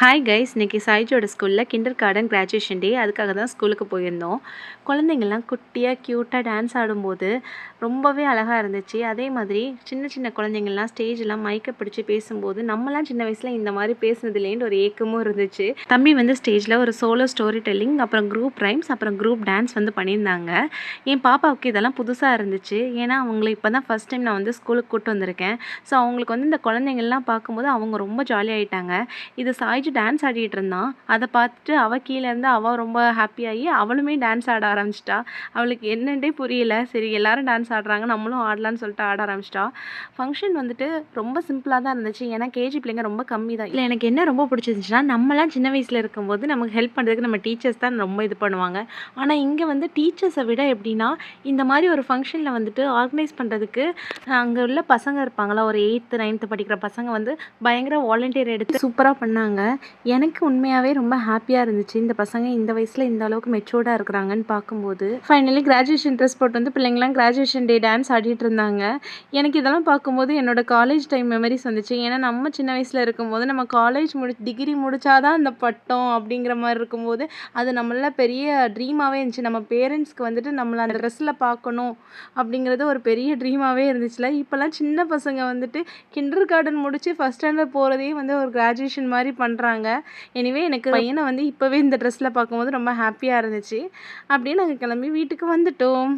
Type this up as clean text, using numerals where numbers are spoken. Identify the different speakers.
Speaker 1: Hi guys, இன்றைக்கி சாய்ஜோட ஸ்கூலில் kinder garden graduation டே. அதுக்காக தான் ஸ்கூலுக்கு போயிருந்தோம். குழந்தைங்கள்லாம் குட்டியாக க்யூட்டாக டான்ஸ் ஆடும்போது ரொம்பவே அழகாக இருந்துச்சு. அதே மாதிரி சின்ன சின்ன குழந்தைங்கள்லாம் ஸ்டேஜெலாம் மைக்கை பிடிச்சி பேசும்போது நம்மலாம் சின்ன வயசில் இந்த மாதிரி பேசுனதுலேன்னு ஒரு ஏக்கமும் இருந்துச்சு. தம்பி வந்து ஸ்டேஜில் ஒரு சோலோ ஸ்டோரி டெல்லிங், அப்புறம் குரூப் ரைம்ஸ், அப்புறம் குரூப் டான்ஸ் வந்து பண்ணியிருந்தாங்க. என் பாப்பாவுக்கு இதெல்லாம் புதுசாக இருந்துச்சு. ஏன்னா அவங்களை இப்போ தான் ஃபஸ்ட் டைம் நான் வந்து ஸ்கூலுக்கு கூப்பிட்டு வந்திருக்கேன். ஸோ அவங்களுக்கு வந்து இந்த குழந்தைங்கள்லாம் பார்க்கும்போது அவங்க ரொம்ப ஜாலியாகிட்டாங்க. இது சாய்ஜி டான்ஸ் ஆடிட்டு இருந்தான். அதை பார்த்துட்டு அவள் கீழே இருந்து அவள் ரொம்ப ஹாப்பியாகி அவளுமே டான்ஸ் ஆட ஆரம்பிச்சிட்டா. அவளுக்கு என்னென்னே புரியல. சரி எல்லாரும் டான்ஸ் ஆடுறாங்க, நம்மளும் ஆடலான்னு சொல்லிட்டு ஆட ஆரம்பிச்சிட்டா. ஃபங்க்ஷன் வந்துட்டு ரொம்ப சிம்பிளாக தான் இருந்துச்சு. ஏன்னா கேஜி பிள்ளைங்க ரொம்ப கம்மி தான். இல்லை, எனக்கு என்ன ரொம்ப பிடிச்சிருந்துச்சுன்னா, நம்மளாம் சின்ன வயசில் இருக்கும்போது நமக்கு ஹெல்ப் பண்ணுறதுக்கு நம்ம டீச்சர்ஸ் தான் ரொம்ப இது பண்ணுவாங்க. ஆனால் இங்கே வந்து டீச்சர்ஸை விட எப்படின்னா, இந்த மாதிரி ஒரு ஃபங்க்ஷனில் வந்துட்டு ஆர்கனைஸ் பண்ணுறதுக்கு அங்கே உள்ள பசங்க இருப்பாங்களா, ஒரு 8th 9th படிக்கிற பசங்க வந்து பயங்கர வாலண்டியர் எடுத்து சூப்பராக பண்ணாங்க. எனக்கு உண்மையாகவே ரொம்ப ஹாப்பியாக இருந்துச்சு. இந்த பசங்க இந்த வயசில் இந்த அளவுக்கு மெச்சூர்டாக இருக்கிறாங்கன்னு பார்க்கும்போது. ஃபைனலி கிராஜுவேஷன் ட்ரெஸ் போட்டு வந்து பிள்ளைங்களாம் கிராஜுவேஷன் டே டான்ஸ் ஆடிட்டு இருந்தாங்க. எனக்கு இதெல்லாம் பார்க்கும்போது என்னோட காலேஜ் டைம் மெமரிஸ் வந்துச்சு. ஏன்னா நம்ம சின்ன வயசில் இருக்கும்போது நம்ம காலேஜ் டிகிரி முடிச்சாதான் அந்த பட்டம் அப்படிங்கிற மாதிரி இருக்கும்போது அது நம்மள பெரிய ட்ரீமாகவே இருந்துச்சு. நம்ம பேரண்ட்ஸ்க்கு வந்துட்டு நம்மளை அந்த ட்ரெஸ்ஸில் பார்க்கணும் அப்படிங்கிறது ஒரு பெரிய ட்ரீமாகவே இருந்துச்சுல. இப்போல்லாம் சின்ன பசங்க வந்துட்டு கிண்டர் கார்டன் முடிச்சு ஃபஸ்ட் ஸ்டாண்டர்ட் போகிறதே வந்து ஒரு கிராஜுவேஷன் மாதிரி பண்ணுறாங்க. எனிவே எனக்கு பையனை வந்து இப்போவே இந்த ட்ரெஸ்ஸில் பார்க்கும்போது ரொம்ப ஹாப்பியாக இருந்துச்சு. அப்படியே நாங்கள் கிளம்பி வீட்டுக்கு வந்துட்டோம்.